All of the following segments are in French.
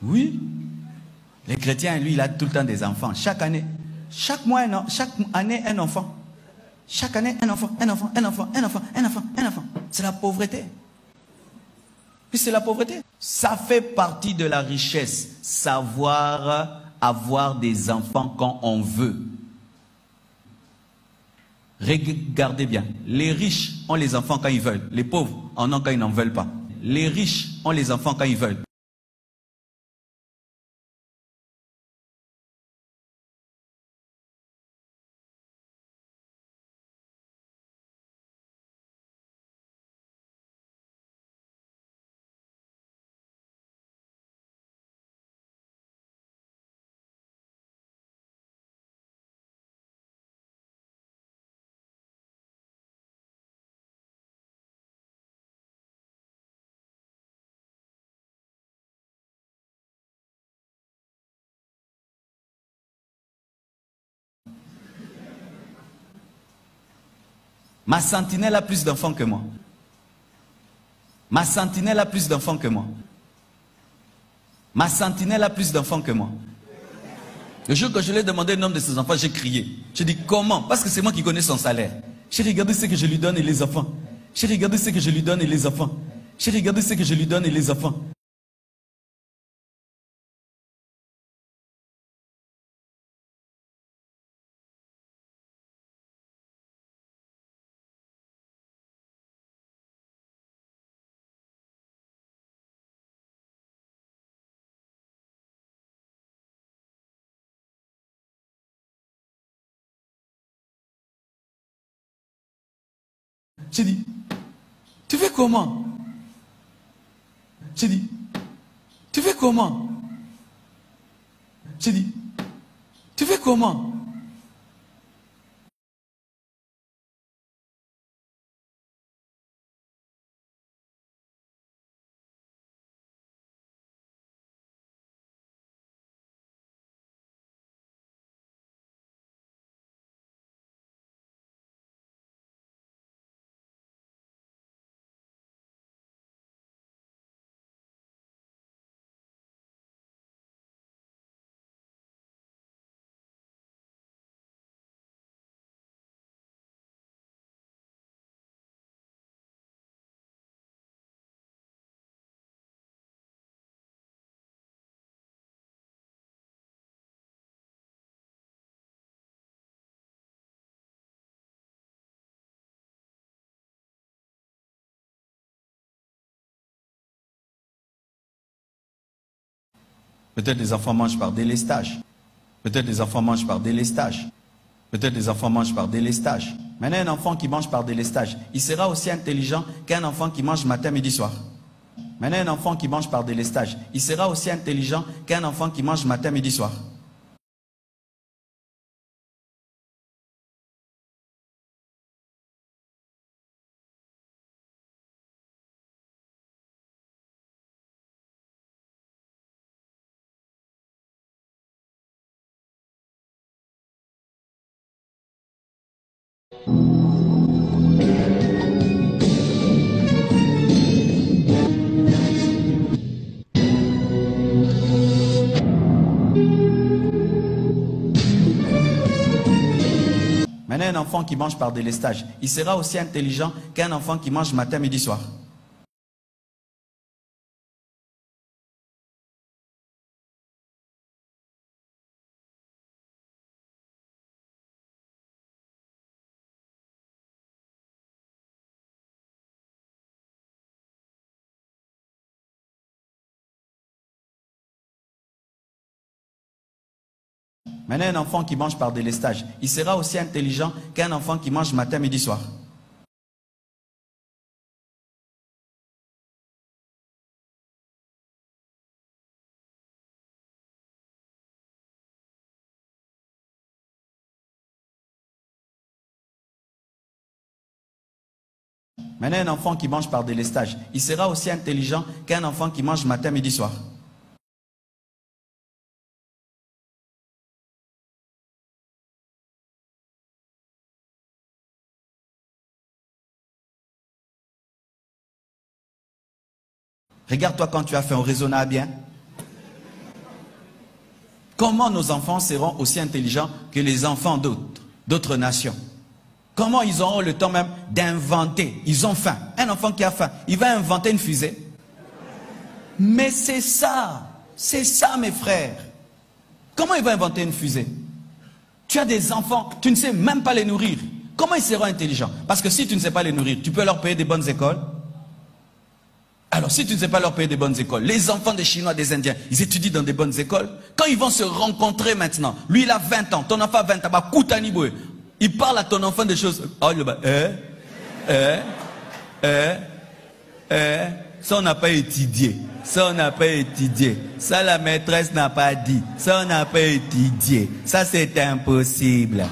Oui. Les chrétiens, lui, il a tout le temps des enfants. Chaque année. Chaque mois, chaque année, un enfant. Chaque année, un enfant, un enfant, un enfant, un enfant, un enfant, un enfant. C'est la pauvreté. Puis c'est la pauvreté. Ça fait partie de la richesse. Savoir avoir des enfants quand on veut. Regardez bien. Les riches ont les enfants quand ils veulent. Les pauvres en ont quand ils n'en veulent pas. Les riches ont les enfants quand ils veulent. Ma sentinelle a plus d'enfants que moi. Ma sentinelle a plus d'enfants que moi. Ma sentinelle a plus d'enfants que moi. Le jour que je lui ai demandé le nombre de ses enfants, j'ai crié. J'ai dit comment? Parce que c'est moi qui connais son salaire. J'ai regardé ce que je lui donne et les enfants. J'ai regardé ce que je lui donne et les enfants. J'ai regardé ce que je lui donne et les enfants. J'ai dit, tu fais comment? J'ai dit, tu fais comment? J'ai dit, tu fais comment? Peut-être les enfants mangent par délestage. Peut-être les enfants mangent par délestage. Peut-être les enfants mangent par délestage. Maintenant, un enfant qui mange par délestage, il sera aussi intelligent qu'un enfant qui mange matin, midi, soir. Maintenant, un enfant qui mange par délestage, il sera aussi intelligent qu'un enfant qui mange matin, midi, soir. Maintenant, un enfant qui mange par délestage, il sera aussi intelligent qu'un enfant qui mange matin, midi, soir. Maintenant, un enfant qui mange par délestage, il sera aussi intelligent qu'un enfant qui mange matin, midi, soir. Maintenant, un enfant qui mange par délestage, il sera aussi intelligent qu'un enfant qui mange matin, midi, soir. Regarde-toi quand tu as faim, on raisonna bien. Comment nos enfants seront aussi intelligents que les enfants d'autres nations? Comment ils auront le temps même d'inventer? Ils ont faim. Un enfant qui a faim, il va inventer une fusée. Mais c'est ça mes frères. Comment il va inventer une fusée? Tu as des enfants, tu ne sais même pas les nourrir. Comment ils seront intelligents? Parce que si tu ne sais pas les nourrir, tu peux leur payer des bonnes écoles. Alors si tu ne sais pas leur payer des bonnes écoles, les enfants des Chinois, des Indiens, ils étudient dans des bonnes écoles. Quand ils vont se rencontrer maintenant, lui il a 20 ans, ton enfant a 20 ans, bah, Koutaniboué, il parle à ton enfant des choses. Oh, ça on n'a pas étudié. Ça on n'a pas étudié. Ça la maîtresse n'a pas dit. Ça on n'a pas étudié. Ça c'est impossible.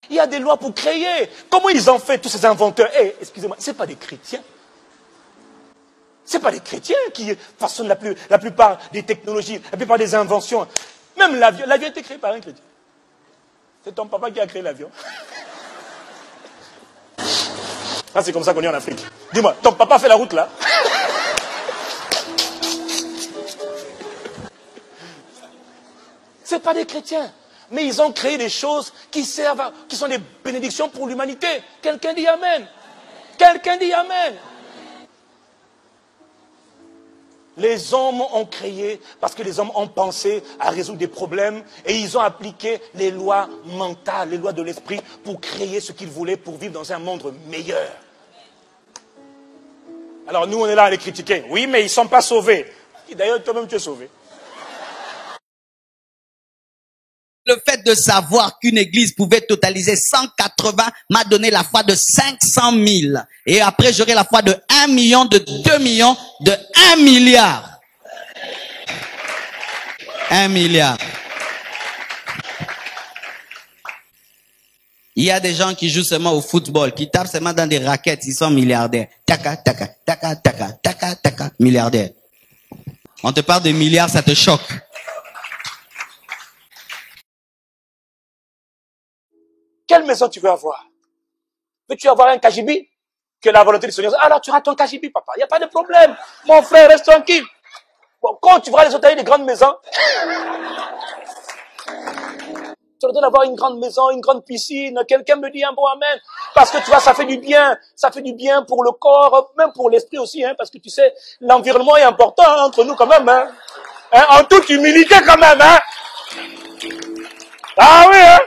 Il y a des lois pour créer. Comment ils ont fait tous ces inventeurs? Excusez-moi, ce n'est pas des chrétiens. Ce n'est pas les chrétiens qui façonnent la plupart des technologies, la plupart des inventions. Même l'avion a été créé par un chrétien. C'est ton papa qui a créé l'avion. Ça, c'est comme ça qu'on est en Afrique. Dis-moi, ton papa fait la route là? Ce n'est pas des chrétiens. Mais ils ont créé des choses qui servent, qui sont des bénédictions pour l'humanité. Quelqu'un dit Amen. Quelqu'un dit Amen. Les hommes ont créé parce que les hommes ont pensé à résoudre des problèmes et ils ont appliqué les lois mentales, les lois de l'esprit pour créer ce qu'ils voulaient pour vivre dans un monde meilleur. Alors nous on est là à les critiquer. Oui, mais ils ne sont pas sauvés. D'ailleurs toi-même tu es sauvé. Le fait de savoir qu'une église pouvait totaliser 180 m'a donné la foi de 500 000. Et après, j'aurai la foi de 1 million, de 2 millions, de 1 milliard. 1 milliard. Il y a des gens qui jouent seulement au football, qui tapent seulement dans des raquettes, ils sont milliardaires. Taka, taka, taka, taka, taka, taka, milliardaires. On te parle de milliards, ça te choque. Quelle maison tu veux avoir? Veux-tu avoir un KGB? Que la volonté du Seigneur. Alors tu auras ton KGB, papa. Il n'y a pas de problème. Mon frère, reste tranquille. Bon, quand tu verras les autres, des grandes maisons, tu leur donnes d'avoir une grande maison, une grande piscine. Quelqu'un me dit un bon amen. Parce que tu vois, ça fait du bien. Ça fait du bien pour le corps, même pour l'esprit aussi. Hein, parce que tu sais, l'environnement est important hein, entre nous quand même. Hein. En toute humilité quand même. Hein. Ah oui, hein.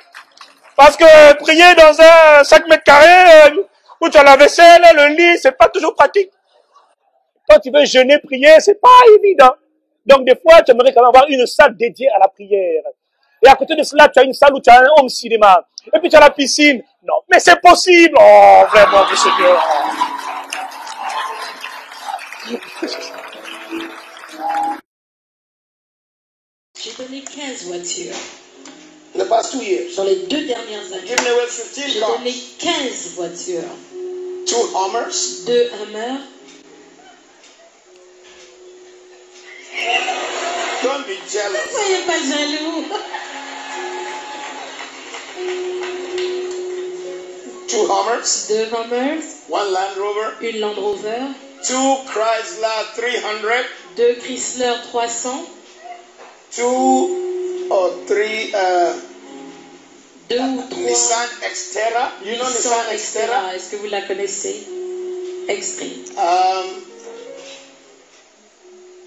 Parce que prier dans un 5 mètres carrés, où tu as la vaisselle, le lit, c'est pas toujours pratique. Quand tu veux jeûner, prier, c'est pas évident. Donc des fois, tu aimerais quand même avoir une salle dédiée à la prière. Et à côté de cela, tu as une salle où tu as un home cinéma. Et puis tu as la piscine. Non, mais c'est possible. Oh, vraiment, mon Seigneur. J'ai donné 15 voitures. The past 2 years. Dans les 2 dernières années, Given away 15 j'ai cars. donné 15 voitures. 2 Hummers. 2 Hummer. Don't be Ne jealous. soyez pas jaloux. 2 Hummers, 2 Hummers, 1 Land Rover, une Land Rover, 2 Chrysler 300, 2 Chrysler 300, 2 or 3 2 ou 3 Nissan Xterra. You know Nissan Xterra? Xterra. Est-ce que vous la connaissez? Extreme.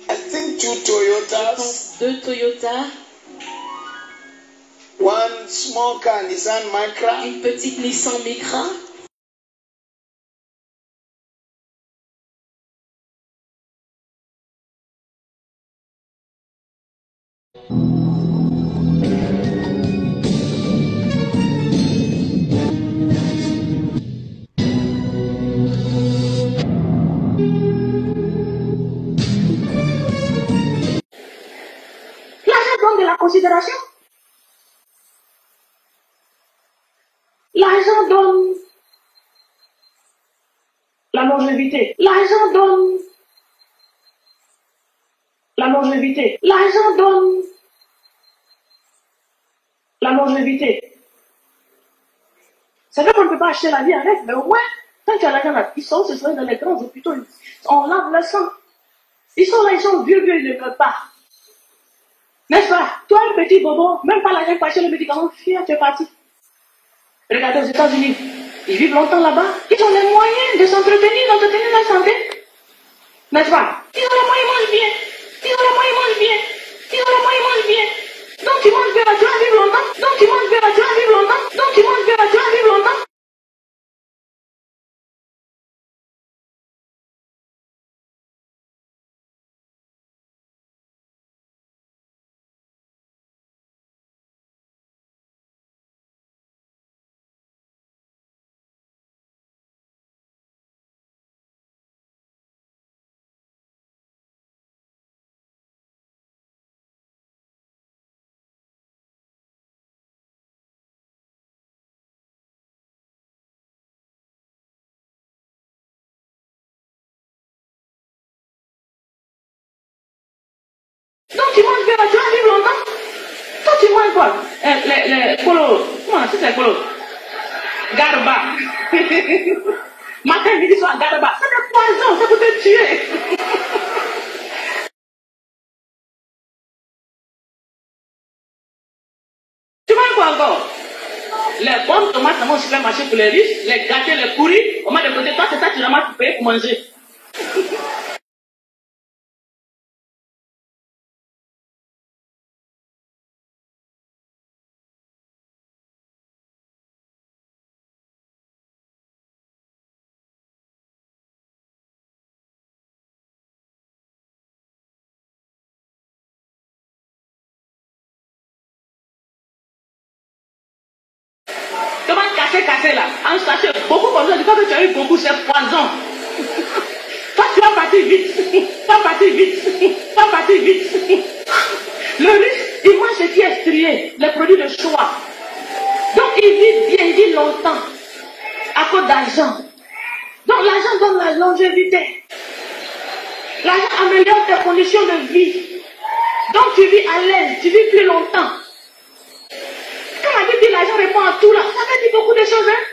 I think 2 Je Toyotas, pense 2 Toyota, 1 small car Nissan Micra, une petite Nissan Micra. L'argent donne de la considération. L'argent donne la longévité. L'argent donne la longévité. L'argent donne la longévité. C'est vrai qu'on ne peut pas acheter la vie avec, mais au moins, quand tu as l'argent là, ils sont, ce serait dans les grands hôpitaux, on lave le sang. Ils sont là, ils sont vieux, ils ne peuvent pas. N'est-ce pas? Toi, un petit bobo, même pas l'argent pour acheter le médicament, fier, tu es parti. Regardez aux États-Unis, ils vivent longtemps là-bas, ils ont les moyens de s'entretenir, d'entretenir leur santé. N'est-ce pas? Ils ont les moyens, ils mangent bien. Ils ont les moyens, ils mangent bien. Ils ont les moyens, ils mangent bien. Donc tu manges bien, tu vas vivre longtemps. Donc tu manges bien, tu vas vivre longtemps. Donc tu manges bien, tu vas vivre longtemps. Donc tu manges bien, tu vas vivre longtemps. Toi tu manges quoi? Les colos. Comment c'est les colos? Garba. Matin, midi, soir, garba. C'est des poisons, ça peut te tuer. Tu manges quoi encore? Les bonnes tomates, on va au supermarché pour les riches, les gâtés, les pourris, on met de côté, toi c'est ça, tu ramasses pour payer pour manger. Comment casser là? En sachet, beaucoup comme ça, je crois que tu as eu beaucoup, c'est poison. Toi, tu vas partir vite. Pas partir vite. Pas partir vite. Le riche, il mange ce qui est strié, les produits de choix. Donc, il vit bien, il vit longtemps. À cause d'argent. Donc, l'argent donne la longévité. L'argent améliore tes conditions de vie. Donc, tu vis à l'aise, tu vis plus longtemps. Quand la Bible dit l'argent répond à tout là, ça veut dire beaucoup de choses, hein.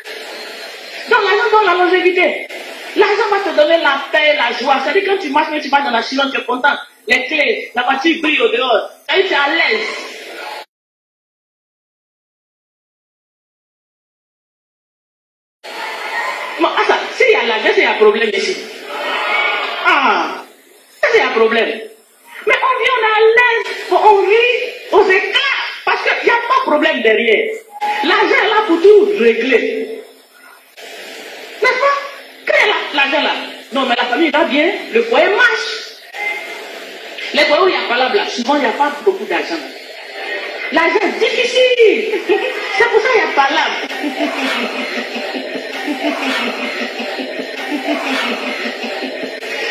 Donc l'argent donne la longévité. L'argent va te donner la paix, la joie. C'est-à-dire quand tu marches, tu vas dans la chilonne, tu es content. Les clés, la voiture brille au dehors. C'est-à-dire tu es à l'aise. Bon, ça, s'il y a l'argent, il y a problème ici. Ah, ça c'est un problème. Mais on vit, on est à l'aise, on vit, on s'éclate. Parce qu'il n'y a pas de problème derrière. L'argent est là pour tout régler. N'est-ce pas? Quand il y a l'argent là, non mais la famille va bien, le foyer marche. Les foyers où il n'y a pas là, souvent il n'y a pas beaucoup d'argent. L'argent est difficile. C'est pour ça qu'il n'y a pas là.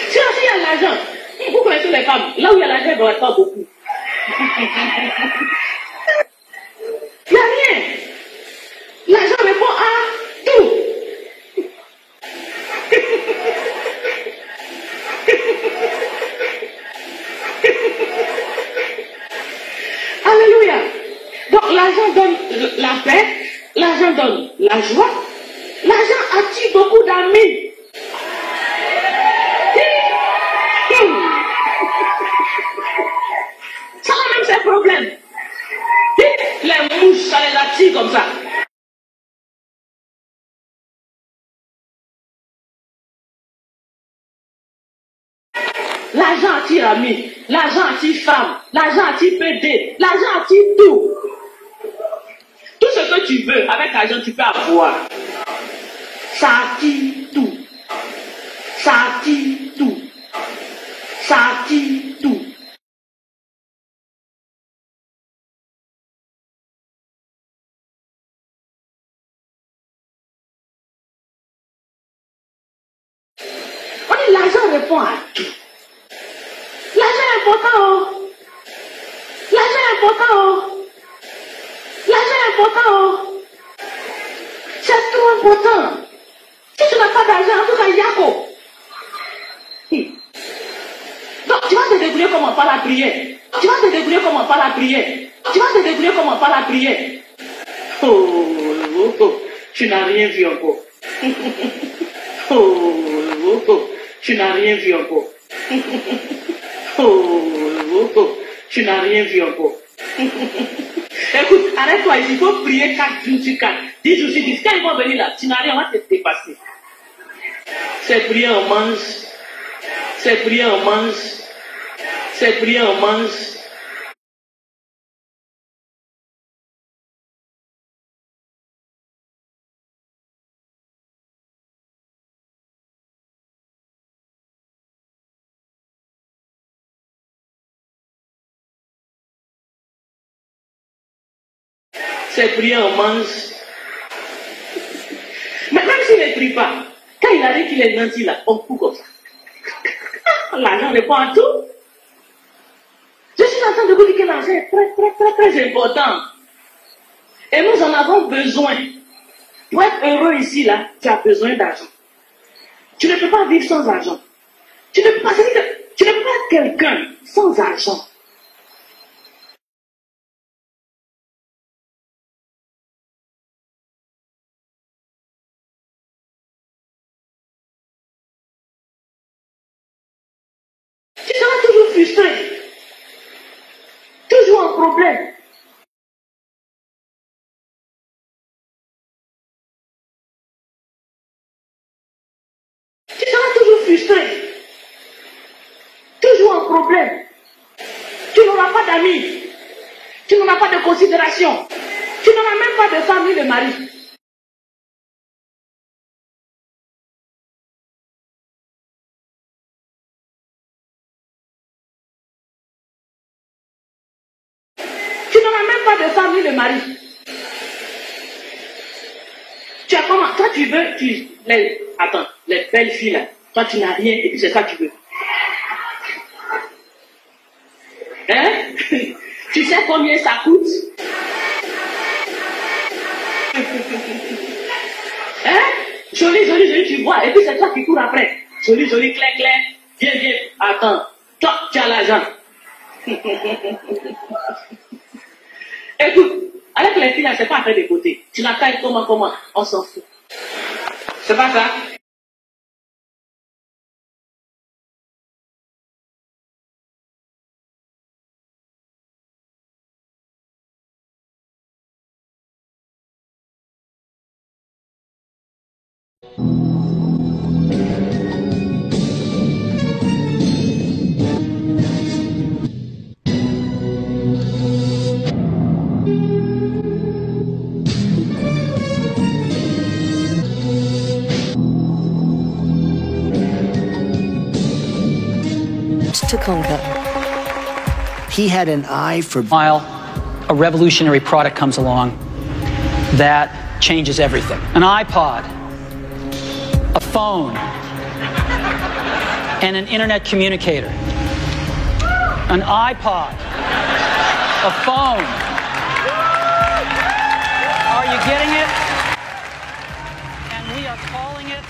Si aussi il y a l'argent, vous connaissez les femmes, là où il y a l'argent, il ne doit pas beaucoup. Il n'y a rien. L'argent répond à tout. L'argent donne la paix, l'argent donne la joie, l'argent attire beaucoup d'amis. Ça a même ses problèmes. Les mouches, ça les attire comme ça. L'argent attire amis, l'argent attire femme, l'argent attire PD, l'argent attire tout. Tout ce que tu veux, avec l'argent, tu peux avoir. Ça attire tout. Ça attire tout. Ça attire tout. On dit l'argent répond à tout. L'argent est important. Oh. L'argent est important. Oh. L'argent est important. Oh. C'est trop important. Si tu n'as pas d'argent, en tout cas, Yako. Donc, tu vas te débrouiller comment par la prière. Tu vas te débrouiller comment par la prière. Tu vas te débrouiller comment par la prière. Oh, tu n'as rien vu encore. Oh, tu n'as rien vu encore. Oh, tu n'as rien vu encore. Écoute, arrête-toi ici, il faut prier 4 jours sur 4. 10 jours sur 10. Quand ils vont venir là, tu n'as rien, on va te dépasser. C'est prier, on mange. C'est prier, on mange. C'est prier, on mange. C'est prier, on mange. Mais même s'il ne prie pas, quand il arrive qu'il est gentil là, on coupe comme ça. L'argent répond à tout. Je suis en train de vous dire que l'argent est très important. Et nous en avons besoin. Pour être heureux ici, là, tu as besoin d'argent. Tu ne peux pas vivre sans argent. Tu ne peux pas être quelqu'un sans argent. Tu seras toujours frustré. Toujours en problème. Tu seras toujours frustré. Toujours en problème. Tu n'auras pas d'amis. Tu n'auras pas de considération. Tu n'auras même pas de femme ni de mari. Tu n'auras même pas de femme ni de mari. Tu as comment? Toi, tu veux, attends, les belles filles là, toi, tu n'as rien et puis c'est ça que tu veux. Hein? Tu sais combien ça coûte? Hein? Joli, tu vois, et puis c'est toi qui cours après. Joli, clair, viens, attends, toi, tu as l'argent. Écoute, avec les filles là, c'est pas à faire des côtés. Tu n'as pas comment, on s'en fout. C'est pas ça? To conquer. He had an eye for... While a revolutionary product comes along that changes everything. An iPod, a phone, and an internet communicator. An iPod, a phone. Are you getting it? And we are calling it...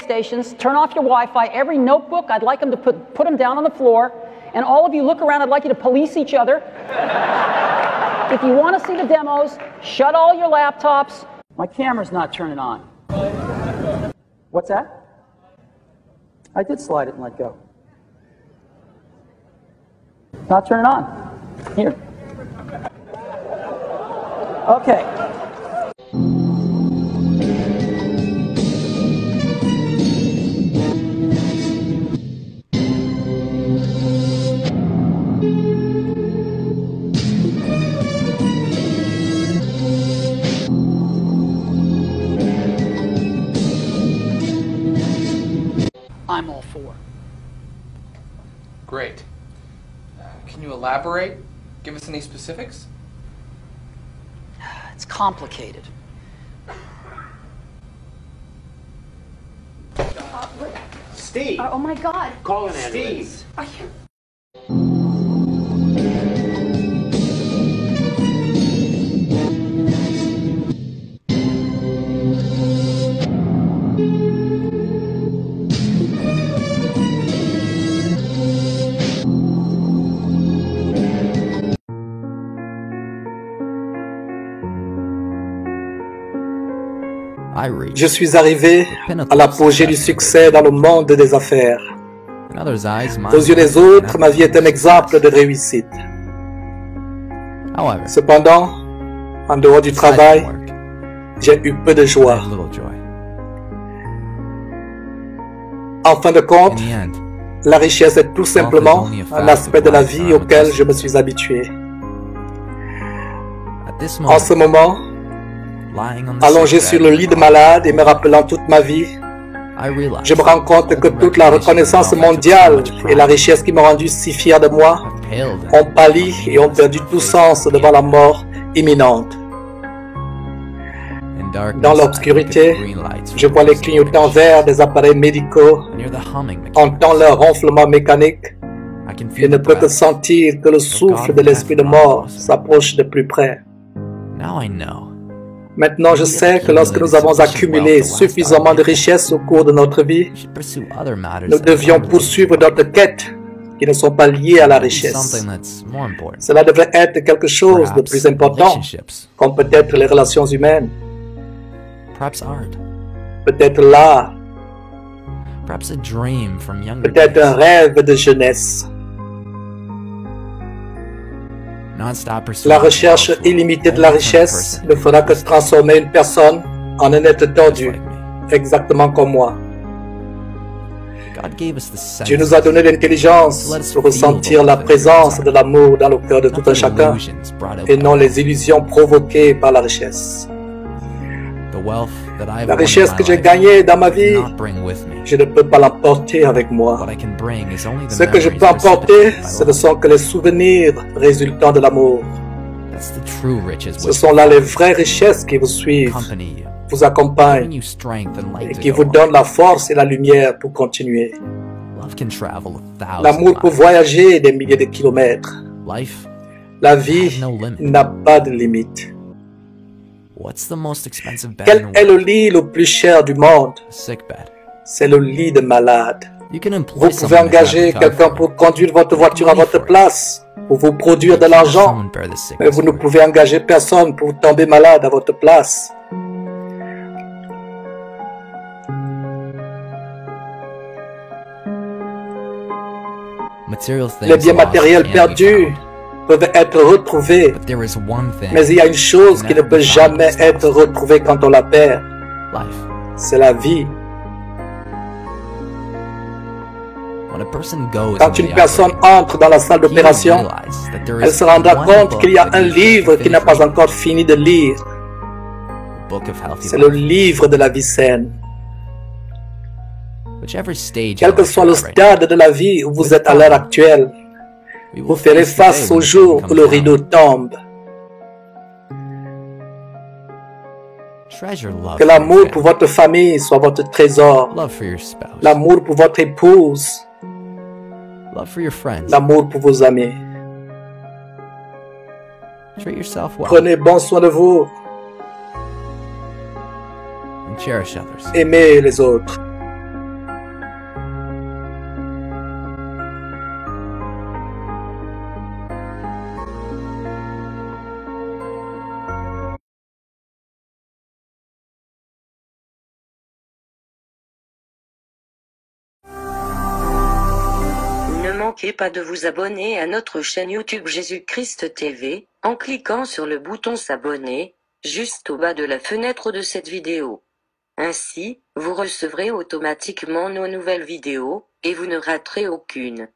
Stations, turn off your Wi-Fi. Every notebook, I'd like them to put them down on the floor. And all of you look around, I'd like you to police each other. If you want to see the demos, shut all your laptops. My camera's not turning on. What's that? I did slide it and let go. Not turning on. Here. Okay. I'm all for. Great. Can you elaborate? Give us any specifics? It's complicated. Steve! Oh my God! Call an ambulance. Steve! Je suis arrivé à l'apogée du succès dans le monde des affaires. Aux yeux des autres, ma vie est un exemple de réussite. Cependant, en dehors du travail, j'ai eu peu de joie. En fin de compte, la richesse est tout simplement un aspect de la vie auquel je me suis habitué. En ce moment, allongé sur le lit de malade et me rappelant toute ma vie, je me rends compte que toute la reconnaissance mondiale et la richesse qui m'ont rendu si fier de moi ont pâli et ont perdu tout sens devant la mort imminente. Dans l'obscurité, je vois les clignotants verts des appareils médicaux, entends leur ronflement mécanique et ne peux que sentir que le souffle de l'esprit de mort s'approche de plus près. Maintenant, je sais que lorsque nous avons accumulé suffisamment de richesses au cours de notre vie, nous devions poursuivre d'autres quêtes qui ne sont pas liées à la richesse. Cela devrait être quelque chose de plus important, comme peut-être les relations humaines, peut-être l'art, peut-être un rêve de jeunesse. La recherche illimitée de la richesse ne fera que transformer une personne en un être tordu, exactement comme moi. Dieu nous a donné l'intelligence pour ressentir la présence de l'amour dans le cœur de tout un chacun, et non les illusions provoquées par la richesse. La richesse que j'ai gagnée dans ma vie, je ne peux pas l'emporter avec moi. Ce que je peux emporter, ce ne sont que les souvenirs résultant de l'amour. Ce sont là les vraies richesses qui vous suivent, vous accompagnent et qui vous donnent la force et la lumière pour continuer. L'amour peut voyager des milliers de kilomètres. La vie n'a pas de limite. Quel est le lit le plus cher du monde? C'est le lit de malade. Vous pouvez engager quelqu'un pour conduire votre voiture à votre place, pour vous produire de l'argent, mais vous ne pouvez engager personne pour tomber malade à votre place. Les biens matériels perdus peuvent être retrouvés, mais il y a une chose qui ne peut jamais être retrouvée quand on la perd. C'est la vie. Quand une personne entre dans la salle d'opération, elle se rendra compte qu'il y a un livre qu'il n'a pas encore fini de lire. C'est le livre de la vie saine. Quel que soit le stade de la vie où vous êtes à l'heure actuelle, vous ferez face au jour où le rideau tombe. Que l'amour pour votre famille soit votre trésor. L'amour pour votre épouse. L'amour pour vos amis. Prenez bon soin de vous. Aimez les autres. manquez pas de vous abonner à notre chaîne YouTube Jésus-Christ TV, en cliquant sur le bouton s'abonner, juste au bas de la fenêtre de cette vidéo. Ainsi, vous recevrez automatiquement nos nouvelles vidéos, et vous ne raterez aucune.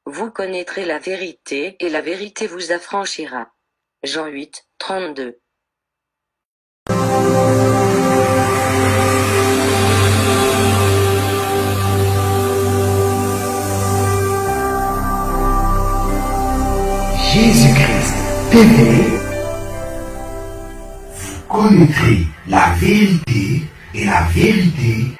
Vous connaîtrez la vérité et la vérité vous affranchira. Jean 8, 32. Jésus-Christ TV, vous connaîtrez la vérité et la vérité